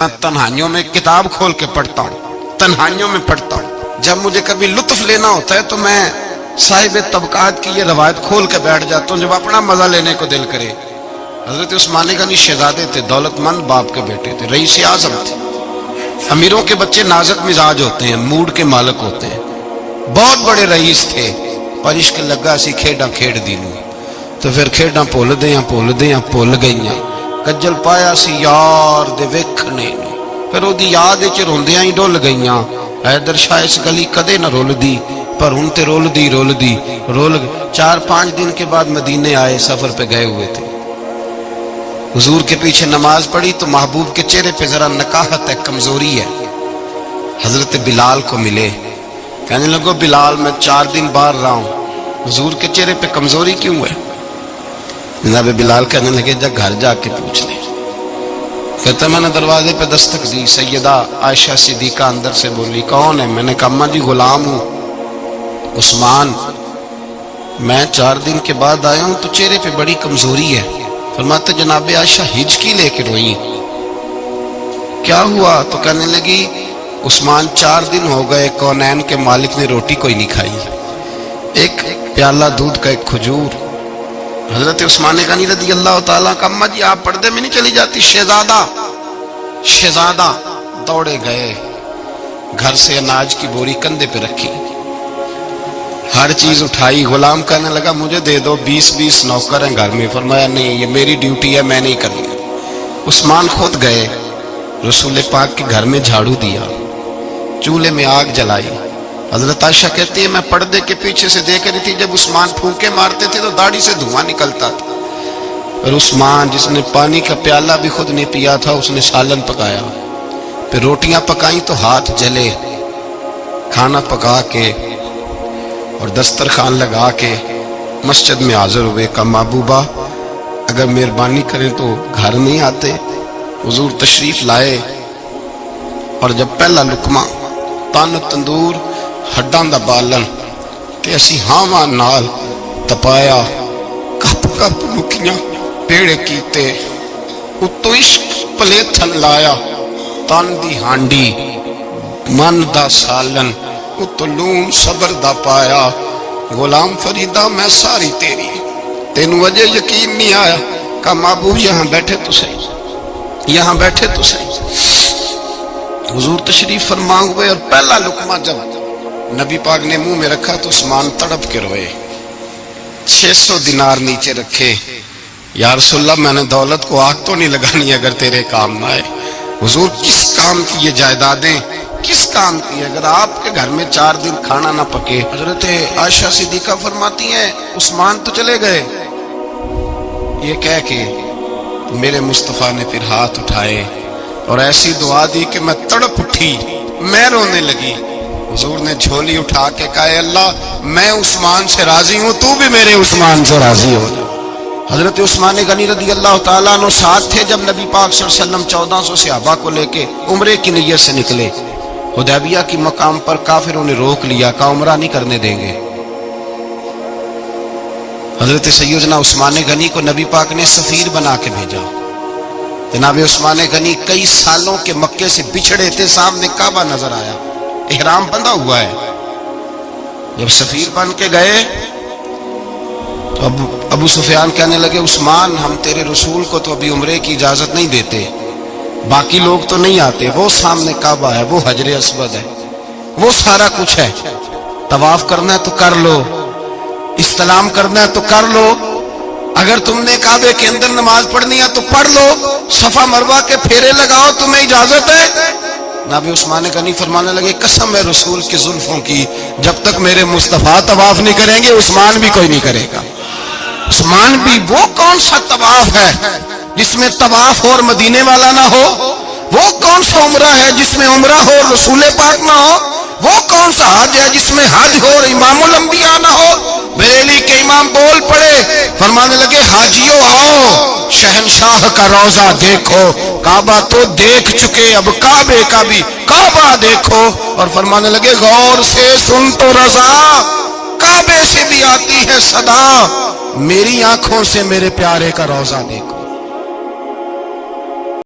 میں تنہائیوں میں کتاب کھول کے پڑھتا ہوں، تنہائیوں میں پڑھتا ہوں۔ جب مجھے کبھی لطف لینا ہوتا ہے تو میں صاحب طبقات کی یہ روایت کھول کے بیٹھ جاتا ہوں جب اپنا مزہ لینے کو دل کرے۔ حضرت عثمان غنی شہزادے تھے، دولت مند باپ کے بیٹے تھے، رئیس اعظم تھے۔ امیروں کے بچے نازک مزاج ہوتے ہیں، موڈ کے مالک ہوتے ہیں۔ بہت بڑے رئیس تھے، پر عشق لگا سی کھیڈاں کھیڑ دی نوں، تو پھر کھیڈاں بھول گئیاں۔ کجل پایا سی یار دے ویکھنے نوں، پھر او دی یاد وچ روندیاں ہی ڈل گئیاں۔ حیدر شاہ اس گلی کدے نہ رول دی، پر ہن تے رول دی 4-5 دن کے بعد مدینے آئے، سفر پہ گئے ہوئے تھے۔ حضور کے پیچھے نماز پڑھی تو محبوب کے چہرے پہ ذرا نکاہت ہے، کمزوری ہے۔ حضرت بلال کو ملے، کہنے لگو بلال میں 4 دن باہر رہا ہوں، حضور کے چہرے پہ کمزوری کیوں ہے؟ جناب بلال کہنے لگے جا گھر جا کے پوچھ لے۔ کہتا میں نے دروازے پہ دستک دی، سیدہ عائشہ صدیقہ اندر سے بولی کون ہے؟ میں نے کہا اماں جی غلام ہوں عثمان، میں 4 دن کے بعد آیا ہوں تو چہرے پہ بڑی کمزوری ہے۔ فرماتا جناب عائشہ ہچکی لے کے روئی، کیا ہوا؟ تو کہنے لگی عثمان 4 دن ہو گئے کونین کے مالک نے روٹی کوئی نہیں کھائی، ایک پیالہ دودھ کا ایک کھجور۔ حضرت عثمان غنی رضی اللہ تعالیٰ کا اماں جی آپ پردے میں نہیں چلی جاتی؟ شہزادہ دوڑے گئے، گھر سے اناج کی بوری کندھے پہ رکھی، ہر چیز اٹھائی۔ غلام کہنے لگا مجھے دے دو، 20 نوکر ہیں گھر میں۔ فرمایا نہیں یہ میری ڈیوٹی ہے، میں نہیں کرنی۔ عثمان خود گئے، رسول پاک کے گھر میں جھاڑو دیا، چولہے میں آگ جلائی۔ حضرت عائشہ کہتی ہے میں پردے کے پیچھے سے دیکھ رہی تھی، جب عثمان پھونکے مارتے تھے تو داڑھی سے دھواں نکلتا تھا۔ اور عثمان جس نے پانی کا پیالہ بھی خود نہیں پیا تھا، اس نے سالن پکایا، پھر روٹیاں پکائیں تو ہاتھ جلے۔ کھانا پکا کے اور دسترخوان لگا کے مسجد میں حاضر ہوئے، کہا محبوبہ اگر مہربانی کریں تو گھر نہیں آتے؟ حضور تشریف لائے، اور جب پہلا لقمہ تن تندور ہڈاں دا بالن تے اسی ہاواں نال تپایا، کپ کپ مکیاں پیڑے کیتے، اتو عشق پلیتھن لایا، تن دی ہانڈی من دا سالن، اتو لون صبر دا پایا۔ غلام فریدہ میں ساری تیری، تینوں وجہ یقین نہیں آیا؟ کہا محبوب یہاں بیٹھے تو صحیح، یہاں بیٹھے تو صحیح۔ حضور تشریف فرما ہوئے، اور پہلا لقمہ جب نبی پاک نے منہ میں رکھا تو عثمان تڑپ کے روئے۔ 600 دینار نیچے رکھے، یا رسول اللہ میں نے دولت کو آگ تو نہیں لگانی اگر تیرے کام نہ آئے۔ حضور کس کام کی یہ جائیدادیں، کس کام کی؟ اگر آپ کے گھر میں 4 دن کھانا نہ پکے۔ حضرت عائشہ صدیقہ فرماتی ہیں عثمان تو چلے گئے، یہ کہہ کے میرے مصطفیٰ نے پھر ہاتھ اٹھائے اور ایسی دعا دی کہ میں تڑپ اٹھی، میں رونے لگی۔ حضور نے جھولی اٹھا کے کہا اے اللہ میں عثمان سے راضی ہوں، تو بھی میرے عثمان سے راضی ہو جا۔ حضرت عثمان غنی رضی اللہ تعالیٰ عنہ ساتھ تھے جب نبی پاک صلی اللہ علیہ وسلم 1400 صحابہ کو لے کے عمرے کی نیت سے نکلے۔ حدیبیہ کی مقام پر کافروں نے روک لیا، کہا عمرہ نہیں کرنے دیں گے۔ حضرت سیدنا عثمان غنی کو نبی پاک نے سفیر بنا کے بھیجا۔ جناب عثمان غنی کئی سالوں کے مکے سے بچھڑے تھے، سامنے کعبہ نظر آیا، احرام بندھا ہوا ہے۔ جب سفیر بن کے گئے تو ابو سفیان کہنے لگے عثمان ہم تیرے رسول کو تو ابھی عمرے کی اجازت نہیں دیتے، باقی لوگ تو نہیں آتے، وہ سامنے کعبہ ہے، وہ حجر اسود ہے، وہ سارا کچھ ہے، طواف کرنا ہے تو کر لو، استلام کرنا ہے تو کر لو، اگر تم نے کعبے کے اندر نماز پڑھنی ہے تو پڑھ لو، صفا مروہ کے پھیرے لگاؤ، تمہیں اجازت ہے۔ نبی عثمان غنی فرمانے لگے قسم ہے رسول کی زلفوں کی، جب تک میرے مصطفیٰ طواف نہیں کریں گے عثمان بھی کوئی نہیں کرے گا۔ عثمان بھی وہ کون سا طواف ہے جس میں طواف اور مدینے والا نہ ہو؟ وہ کون سا عمرہ ہے جس میں عمرہ ہو اور رسول پاک نہ ہو؟ وہ کون سا حج ہے جس میں حج ہو اور امام الانبیاء نہ ہو؟ بریلی کے امام بول پڑے، فرمانے لگے حاجیوں آؤ شہنشاہ کا روضہ دیکھو، کعبہ تو دیکھ چکے اب کعبے کا بھی کعبہ دیکھو، اور فرمانے لگے غور سے سن تو رضا، کعبے سے بھی آتی ہے صدا، میری آنکھوں سے میرے پیارے کا روضہ دیکھو۔